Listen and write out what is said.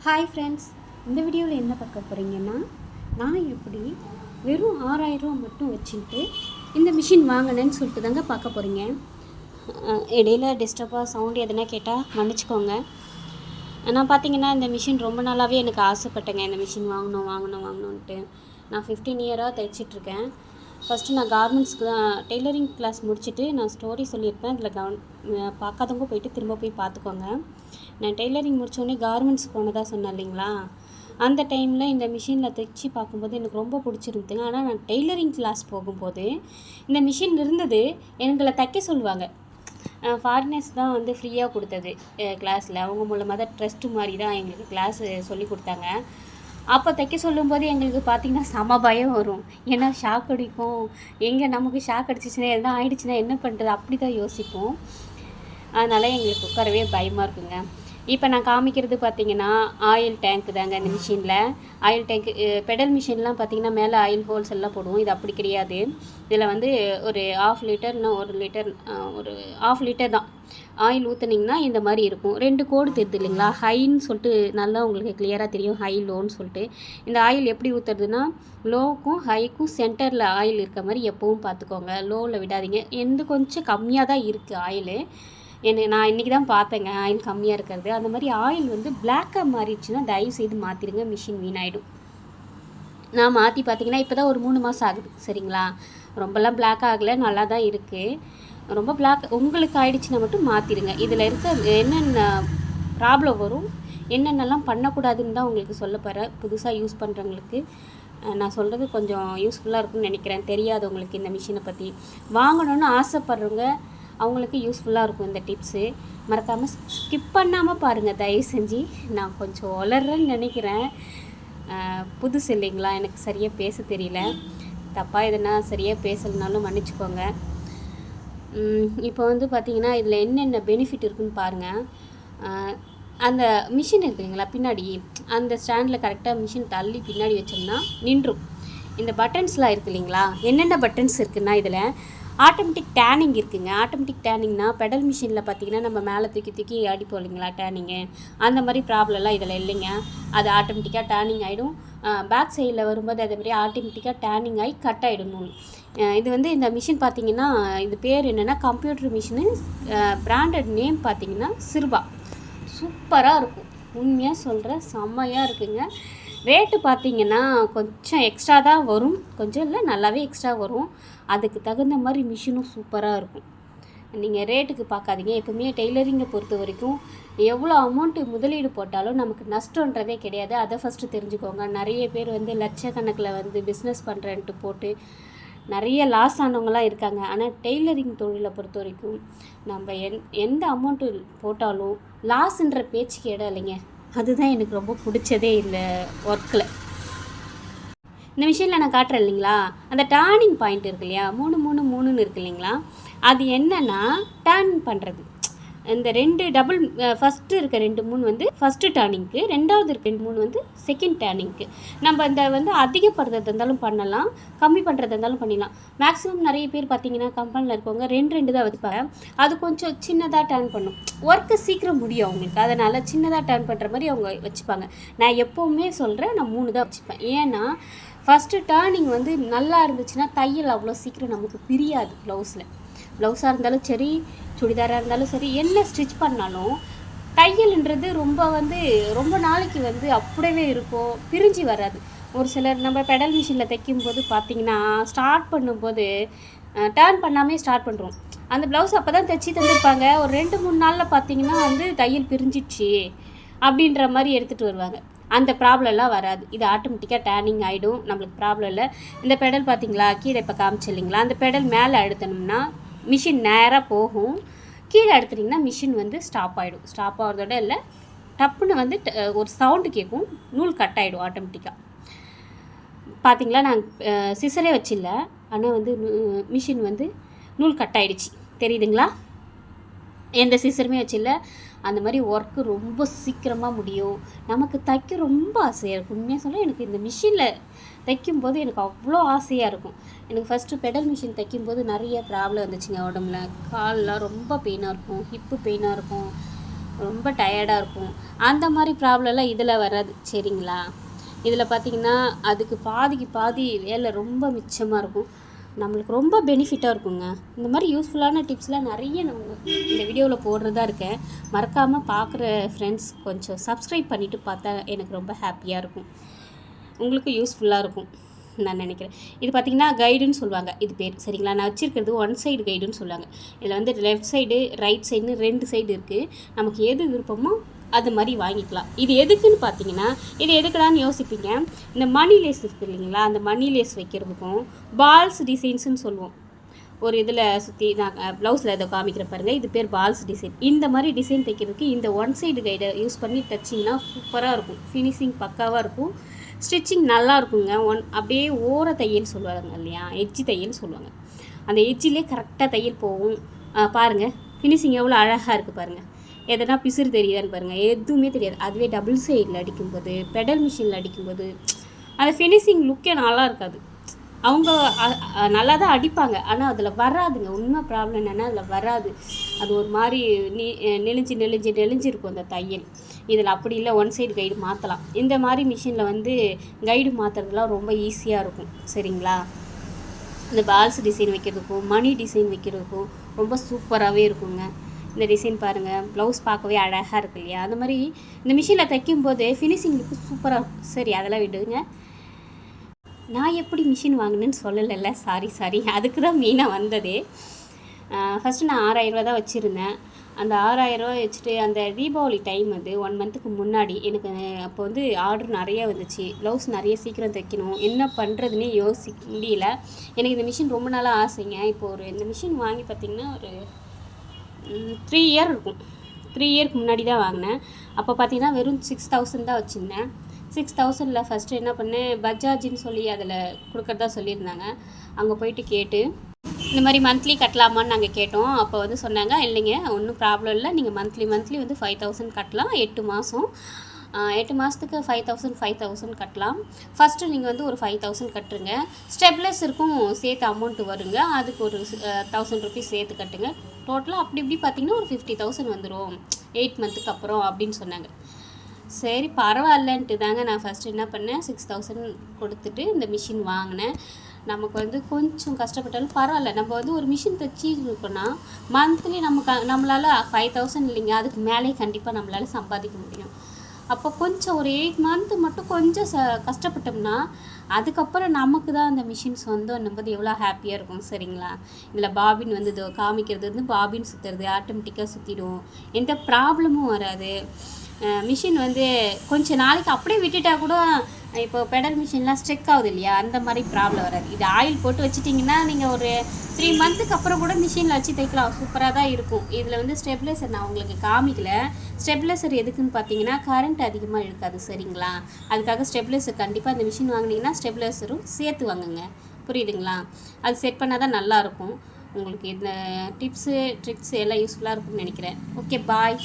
Hi friends, இந்த வீடியோவில் என்ன பார்க்க போகிறீங்கன்னா, நான் எப்படி வெறும் 6000 மட்டும் வச்சுட்டு இந்த மிஷின் வாங்கினேன்னு சொல்லிட்டு தாங்க பார்க்க போகிறீங்க. இடையில டிஸ்டர்பாக சவுண்டு எதுனா கேட்டால் மன்னிச்சிக்கோங்க. நான் பார்த்தீங்கன்னா இந்த மிஷின் ரொம்ப நாளாகவே எனக்கு ஆசைப்பட்டேங்க. இந்த மிஷின் வாங்கணுன்ட்டு நான் 15 இயராக தைச்சிட்ருக்கேன். ஃபஸ்ட்டு நான் கார்மெண்ட்ஸ்க்கு தான் டெய்லரிங் கிளாஸ் முடிச்சுட்டு நான் ஸ்டோரி சொல்லியிருப்பேன். அதில் பார்க்காதவங்க போயிட்டு திரும்ப போய் பார்த்துக்கோங்க. நான் டெய்லரிங் முடித்தோடனே கார்மெண்ட்ஸ் போனதாக சொன்னேன் இல்லைங்களா, அந்த டைமில் இந்த மிஷினில் தைச்சி பார்க்கும்போது எனக்கு ரொம்ப பிடிச்சிருந்துங்க. ஆனால் நான் டெய்லரிங் கிளாஸ் போகும்போது இந்த மிஷின் இருந்தது, எங்களை தைக்க சொல்லுவாங்க. ஃபாரினர்ஸ் தான் வந்து ஃப்ரீயாக கொடுத்தது கிளாஸில். அவங்க மூலமாக தான் ட்ரஸ்ட்டு மாதிரி தான் எங்களுக்கு கிளாஸு சொல்லி கொடுத்தாங்க. அப்போ தைக்க சொல்லும்போது எங்களுக்கு பார்த்திங்கன்னா செம பயம் வரும். ஏன்னா ஷாக் அடிக்கும். எங்கே நமக்கு ஷாக் அடிச்சிச்சுன்னா எதனா ஆகிடுச்சுன்னா என்ன பண்ணுறது, அப்படி தான் யோசிப்போம். அதனால் எங்களுக்கு உட்காரவே பயமாக இருக்குங்க. இப்போ நான் காமிக்கிறது பார்த்திங்கன்னா ஆயில் டேங்க்கு தாங்க. இந்த மிஷினில் ஆயில் டேங்க்கு பெடல் மிஷின்லாம் பார்த்திங்கன்னா மேலே ஆயில் ஹோல்ஸ் எல்லாம் போடுவோம். இது அப்படி கிடையாது. இதில் வந்து ஒரு 1/2 லிட்டர்னா 1 லிட்டர் ஒரு 1/2 லிட்டர் தான் ஆயில் ஊற்றுனிங்கன்னா இந்த மாதிரி இருக்கும். 2 கோடு தெரியுது இல்லைங்களா, ஹைன்னு சொல்லிட்டு நல்லா உங்களுக்கு கிளியராக தெரியும், ஹை லோன்னு சொல்லிட்டு. இந்த ஆயில் எப்படி ஊற்றுறதுன்னா, லோவுக்கும் ஹைக்கும் சென்டரில் ஆயில் இருக்க மாதிரி எப்போவும் பார்த்துக்கோங்க. லோவில் விடாதீங்க. எந்த கொஞ்சம் கம்மியாக தான் இருக்குது ஆயிலு. நான் இன்றைக்கி தான் பார்த்தேங்க ஆயில் கம்மியாக இருக்கிறது. அந்த மாதிரி ஆயில் வந்து பிளாக்காக மாறிடுச்சுன்னா தயவு செய்து மாற்றிடுங்க, மிஷின் வீணாயிடும். நான் மாற்றி பார்த்தீங்கன்னா இப்போ தான் ஒரு 3 மாதம் ஆகுது, சரிங்களா. ரொம்பலாம் பிளாக் ஆகலை, நல்லா தான் இருக்குது. ரொம்ப பிளாக் உங்களுக்கு ஆகிடுச்சுன்னா மட்டும் மாற்றிடுங்க. இதில் இருக்க என்னென்ன ப்ராப்ளம் வரும், என்னென்னலாம் பண்ணக்கூடாதுன்னு தான் உங்களுக்கு சொல்ல போகிறேன். புதுசாக யூஸ் பண்ணுறவங்களுக்கு நான் சொல்கிறது கொஞ்சம் யூஸ்ஃபுல்லாக இருக்கும்னு நினைக்கிறேன். தெரியாதவங்களுக்கு இந்த மிஷினை பற்றி வாங்கணுன்னு ஆசைப்பட்றவங்க அவங்களுக்கு யூஸ்ஃபுல்லாக இருக்கும் இந்த டிப்ஸு. மறக்காமல் ஸ்கிப் பண்ணாமல் பாருங்கள் தயவு செஞ்சு. நான் கொஞ்சம் வளர்றேன்னு நினைக்கிறேன். புதுசு இல்லைங்களா, எனக்கு சரியாக பேச தெரியல. தப்பாக எதுனா சரியாக பேசலைனாலும் மன்னிச்சிக்கோங்க. இப்போ வந்து பார்த்திங்கன்னா இதில் என்னென்ன பெனிஃபிட் இருக்குதுன்னு பாருங்கள். அந்த மிஷின் இருக்கு இல்லைங்களா, பின்னாடி அந்த ஸ்டாண்டில் கரெக்டாக மிஷின் தள்ளி பின்னாடி வச்சோம்னா நின்றும். இந்த பட்டன்ஸ்லாம் இருக்குது இல்லைங்களா, என்னென்ன பட்டன்ஸ் இருக்குதுன்னா இதில் ஆட்டோமேட்டிக் டேனிங் இருக்குதுங்க. ஆட்டோமேட்டிக் டேனிங்னா பெடல் மிஷினில் பார்த்திங்கன்னா நம்ம மேலே தூக்கி அடிப்போம் இல்லைங்களா டேனிங்கு, அந்த மாதிரி ப்ராப்ளம்லாம் இதில் இல்லைங்க. அது ஆட்டோமேட்டிக்காக டேனிங் ஆகிடும். பேக் சைடில் வரும்போது அதே மாதிரி ஆட்டோமேட்டிக்காக டேனிங் ஆகி கட் ஆகிடும். இது வந்து இந்த மிஷின் பார்த்திங்கன்னா இது பேர் என்னென்னா கம்ப்யூட்டர் மிஷினு. பிராண்டட் நேம் பார்த்திங்கன்னா சிர்பா. சூப்பராக இருக்கும், உண்மையாக சொல்கிறேன், செம்மையாக இருக்குங்க. ரேட்டு பார்த்திங்கன்னா கொஞ்சம் எக்ஸ்ட்ரா தான் வரும், கொஞ்சம் இல்லை நல்லாவே எக்ஸ்ட்ரா வரும். அதுக்கு தகுந்த மாதிரி மிஷினும் சூப்பராக இருக்கும். நீங்கள் ரேட்டுக்கு பார்க்காதீங்க. எப்பவுமே டெய்லரிங்கை பொறுத்த வரைக்கும் எவ்வளோ அமௌண்ட்டு முதலீடு போட்டாலும் நமக்கு நஷ்டன்றதே கிடையாது. அதை ஃபஸ்ட்டு தெரிஞ்சுக்கோங்க. நிறைய பேர் வந்து லட்சக்கணக்கில் வந்து பிஸ்னஸ் பண்ணுறேன்ட்டு போட்டு நிறைய லாஸ் ஆனவங்களாம் இருக்காங்க. ஆனால் டெய்லரிங் தொழிலை பொறுத்த வரைக்கும் நம்ம எந்த அமௌண்ட்டு போட்டாலும் லாஸ்ன்ற பேச்சுக்கு இடம் இல்லைங்க. அதுதான் எனக்கு ரொம்ப பிடிச்சதே இந்த ஒர்க்கில். இந்த மிஷினில் நான் காட்டுறேன் இல்லைங்களா, அந்த டேர்னிங் பாயிண்ட் இருக்கு இல்லையா, 3 இருக்கு இல்லைங்களா, அது என்னென்னா டேர்ன் பண்ணுறது. இந்த 2 டபுள் ஃபஸ்ட்டு இருக்க 2 3 வந்து ஃபஸ்ட்டு டேர்னிங்க்கு, ரெண்டாவது இருக்க 3 வந்து செகண்ட் டேர்னிங்க்கு. நம்ம இந்த வந்து அதிகப்படுறது இருந்தாலும் பண்ணலாம், கம்மி பண்ணுறது இருந்தாலும் பண்ணிடலாம். மேக்ஸிமம் நிறைய பேர் பார்த்திங்கன்னா கம்பெனியில் இருக்கவங்க 2 தான் வைப்பாங்க. அது கொஞ்சம் சின்னதாக டேர்ன் பண்ணும், ஒர்க்கு சீக்கிரம் முடியும் அவங்களுக்கு. அதனால் சின்னதாக டேர்ன் பண்ணுற மாதிரி அவங்க வச்சுப்பாங்க. நான் எப்போவுமே சொல்கிறேன், நான் 3 தான் வச்சுப்பேன். ஏன்னா ஃபஸ்ட்டு டேர்னிங் வந்து நல்லா இருந்துச்சுன்னா தையல் அவ்வளோ சீக்கிரம் நமக்கு பிரியாது. ப்ளவுஸாக இருந்தாலும் சரி, சுடிதாராக இருந்தாலும் சரி, என்ன ஸ்டிச் பண்ணாலும் தையல்ன்றது ரொம்ப நாளைக்கு வந்து அப்படியே இருக்கும், பிரிஞ்சு வராது. ஒரு சிலர் நம்ம பெடல் மிஷினில் தைக்கும்போது பார்த்திங்கன்னா ஸ்டார்ட் பண்ணும்போது டேர்ன் பண்ணாமே ஸ்டார்ட் பண்ணுறோம். அந்த ப்ளவுஸ் அப்போ தான் தைச்சி தந்துருப்பாங்க. ஒரு 2-3 நாளில் பார்த்திங்கன்னா வந்து தையல் பிரிஞ்சிடுச்சு அப்படின்ற மாதிரி எடுத்துகிட்டு வருவாங்க. அந்த ப்ராப்ளம்லாம் வராது. இது ஆட்டோமேட்டிக்காக டேர்னிங் ஆகிடும், நம்மளுக்கு ப்ராப்ளம் இல்லை. இந்த பெடல் பார்த்திங்களா கீழே இப்போ காமிச்சு இல்லைங்களா, அந்த பெடல் மேலே அழுத்தணும்னா மிஷின் நேராக போகும். கீழே அழுத்துனீங்கன்னா மிஷின் வந்து ஸ்டாப் ஆகிடும். ஸ்டாப் ஆகிறதோட இல்லை, டப்புன்னு வந்து ஒரு சவுண்டு கேட்கும், நூல் கட் ஆகிடும் ஆட்டோமேட்டிக்காக. பார்த்திங்களா, நான் சிசரே வச்சில்ல, ஆனால் வந்து மிஷின் வந்து நூல் கட் ஆகிடுச்சு, தெரியுதுங்களா. எந்த சிசருமே வச்சில்ல. அந்த மாதிரி ஒர்க்கு ரொம்ப சீக்கிரமாக முடியும். நமக்கு தைக்க ரொம்ப ஆசையாக இருக்கும். உண்மையாக சொல்ல, எனக்கு இந்த மிஷினில் தைக்கும்போது எனக்கு அவ்வளோ ஆசையாக இருக்கும். எனக்கு ஃபஸ்ட்டு பெடல் மிஷின் தைக்கும்போது நிறைய ப்ராப்ளம் வந்துச்சுங்க உடம்புல. கால்லாம் ரொம்ப பெயினாக இருக்கும், ஹிப்பு பெயினாக இருக்கும், ரொம்ப டயர்டாக இருக்கும். அந்த மாதிரி ப்ராப்ளம்லாம் இதில் வராது சரிங்களா. இதில் பார்த்திங்கன்னா அதுக்கு பாதிக்கு பாதி வேலை ரொம்ப மிச்சமாக இருக்கும். நம்மளுக்கு ரொம்ப பெனிஃபிட்டாக இருக்குங்க. இந்த மாதிரி யூஸ்ஃபுல்லான டிப்ஸ்லாம் நிறைய நான் இந்த வீடியோவில் போடுறதா இருக்கேன். மறக்காமல் பார்க்குற ஃப்ரெண்ட்ஸ் கொஞ்சம் சப்ஸ்கிரைப் பண்ணிவிட்டு பார்த்தா எனக்கு ரொம்ப ஹாப்பியாக இருக்கும். உங்களுக்கு யூஸ்ஃபுல்லாக இருக்கும் நான் நினைக்கிறேன். இது பார்த்திங்கன்னா கைடுன்னு சொல்லுவாங்க இது பேர் சரிங்களா. நான் வச்சுருக்கிறது ஒன் சைடு கைடுன்னு சொல்லுவாங்க. இதில் வந்து லெஃப்ட் சைடு ரைட் சைடுன்னு 2 சைடு இருக்குது. நமக்கு எது விருப்பமோ அது மாதிரி வாங்கிக்கலாம். இது எதுக்குன்னு பார்த்தீங்கன்னா, இது எதுக்குடான்னு யோசிப்பீங்க. இந்த மணி லேஸ் இருக்குது இல்லைங்களா, அந்த மணி லேஸ் வைக்கிறதுக்கும் பால்ஸ் டிசைன்ஸுன்னு சொல்லுவோம். ஒரு இதில் சுற்றி நான் ப்ளவுஸில் இதை காமிக்கிற பாருங்கள், இது பேர் பால்ஸ் டிசைன். இந்த மாதிரி டிசைன் தைக்கிறதுக்கு இந்த ஒன் சைடு கைடை யூஸ் பண்ணி தைச்சிங்கன்னா சூப்பராக இருக்கும். ஃபினிஷிங் பக்காவாக இருக்கும். ஸ்டிச்சிங் நல்லா இருக்குங்க. அப்படியே ஓர தையல் சொல்லுவாங்க இல்லையா, எட்ஜி தையல் சொல்லுவாங்க. அந்த எட்ஜிலே கரெக்டாக தையல் போகும். பாருங்கள் ஃபினிஷிங் எவ்வளோ அழகாக இருக்குது பாருங்கள். எதனா பிசுறு தெரியுதான்னு பாருங்கள், எதுவுமே தெரியாது. அதுவே டபுள் சைடில் அடிக்கும்போது, பெடல் மிஷினில் அடிக்கும்போது அந்த ஃபினிஷிங் லுக்கே நல்லா இருக்காது. அவங்க நல்லா தான் அடிப்பாங்க, ஆனால் அதில் வராதுங்க. உண்மை ப்ராப்ளம் என்னென்னா அதில் வராது. அது ஒரு மாதிரி நெளிஞ்சிருக்கும் அந்த தையல். இதில் அப்படி இல்லை, ஒன் சைடு கைடு மாற்றலாம். இந்த மாதிரி மிஷினில் வந்து கைடு மாற்றுறதுலாம் ரொம்ப ஈஸியாக இருக்கும் சரிங்களா. இந்த பால்ஸ் டிசைன் வைக்கிறதுக்கும் மணி டிசைன் வைக்கிறதுக்கும் ரொம்ப சூப்பராகவே இருக்குங்க. இந்த டிசைன் பாருங்கள், ப்ளவுஸ் பார்க்கவே அழகாக இருக்கு இல்லையா. அந்த மாதிரி இந்த மிஷினில் தைக்கும்போது ஃபினிஷிங்க்கு சூப்பராக இருக்கும். சரி அதெல்லாம் விடுங்க. நான் எப்படி மிஷின் வாங்கினேன்னு சொல்லலைல்ல, சாரி அதுக்கு தான் மெயினாக வந்ததே. ஃபஸ்ட்டு நான் 6000 ரூபா தான் வச்சுருந்தேன். அந்த 6000 ரூபா வச்சுட்டு அந்த தீபாவளி டைம் வந்து 1 மந்த்துக்கு முன்னாடி எனக்கு அப்போ வந்து ஆர்டர் நிறைய வந்துச்சு. ப்ளவுஸ் நிறைய சீக்கிரம் தைக்கணும், என்ன பண்ணுறதுன்னே யோசிக்க முடியல. எனக்கு இந்த மிஷின் ரொம்ப நாளாக ஆசைங்க. இப்போது இந்த மிஷின் வாங்கி பார்த்திங்கன்னா ஒரு 3 இயர் இருக்கும். 3 இயருக்கு முன்னாடி தான் வாங்கினேன். அப்போ பார்த்திங்கன்னா வெறும் 6000 தான் வச்சுருந்தேன். 6000ல் ஃபஸ்ட்டு என்ன பண்ணேன், பஜாஜின்னு சொல்லி அதில் கொடுக்குறதா சொல்லியிருந்தாங்க. அங்கே போயிட்டு கேட்டு இந்த மாதிரி மந்த்லி கட்டலாமான்னு நாங்கள் கேட்டோம். அப்போ வந்து சொன்னாங்க, இல்லைங்க ஒன்றும் ப்ராப்ளம் இல்லை, நீங்கள் மந்த்லி வந்து 5000 கட்டலாம். 8 மாதம் 8 மாதத்துக்கு 5000 கட்டலாம். ஃபஸ்ட்டு நீங்கள் வந்து ஒரு 5000 கட்டுருங்க, ஸ்டெப்லைசருக்கும் சேர்த்து அமௌண்ட்டு வருங்க, அதுக்கு ஒரு 1000 ருபீஸ் சேர்த்து கட்டுங்க. டோட்டலாக அப்படி இப்படி பார்த்திங்கன்னா ஒரு 50,000 வந்துடும் 8 மந்த்துக்கு அப்புறம் அப்படின்னு சொன்னாங்க. சரி பரவாயில்லன்ட்டு தாங்க நான் ஃபஸ்ட்டு என்ன பண்ணேன், 6000 கொடுத்துட்டு இந்த மிஷின் வாங்கினேன். நமக்கு வந்து கொஞ்சம் கஷ்டப்பட்டாலும் பரவாயில்ல. நம்ம வந்து ஒரு மிஷின் தைச்சி இருக்கோன்னா மந்த்லி நம்மளால் 5000 இல்லைங்க, அதுக்கு மேலே கண்டிப்பாக நம்மளால் சம்பாதிக்க முடியும். அப்போ கொஞ்சம் ஒரு 8 மந்த்து மட்டும் கொஞ்சம் கஷ்டப்பட்டோம்னா அதுக்கப்புறம் நமக்கு தான் அந்த மிஷின் சொந்தம்னும்போது எவ்வளோ ஹாப்பியாக இருக்கும் சரிங்களா. இதில் பாபின் வந்து இதோ காமிக்கிறது வந்து பாபின் சுற்றுறது ஆட்டோமேட்டிக்காக சுற்றிடும், எந்த ப்ராப்ளமும் வராது. மிஷின் வந்து கொஞ்சம் நாளைக்கு அப்படியே விட்டுட்டா கூட இப்போ பெடல் மிஷின்லாம் ஸ்ட்ரெக் ஆகுது இல்லையா, அந்த மாதிரி ப்ராப்ளம் வராது. இது ஆயில் போட்டு வச்சுட்டிங்கன்னா நீங்கள் ஒரு 3 மந்த்துக்கு அப்புறம் கூட மிஷினில் வச்சு தைக்கலாம், சூப்பராக தான் இருக்கும். இதில் வந்து ஸ்டெப்லைசர் நான் உங்களுக்கு காமிக்கல. ஸ்டெப்லைசர் எதுக்குன்னு பார்த்தீங்கன்னா கரண்ட் அதிகமாக இழுக்காது சரிங்களா. அதுக்காக ஸ்டெப்லைசர் கண்டிப்பாக இந்த மிஷின் வாங்கினீங்கன்னா ஸ்டெப்லைசரும் சேர்த்து வாங்குங்க, புரியுதுங்களா. அது செட் பண்ணால் தான் நல்லாயிருக்கும். உங்களுக்கு இந்த டிப்ஸு ட்ரிக்ஸ் எல்லாம் யூஸ்ஃபுல்லாக இருக்கும்னு நினைக்கிறேன். Okay bye.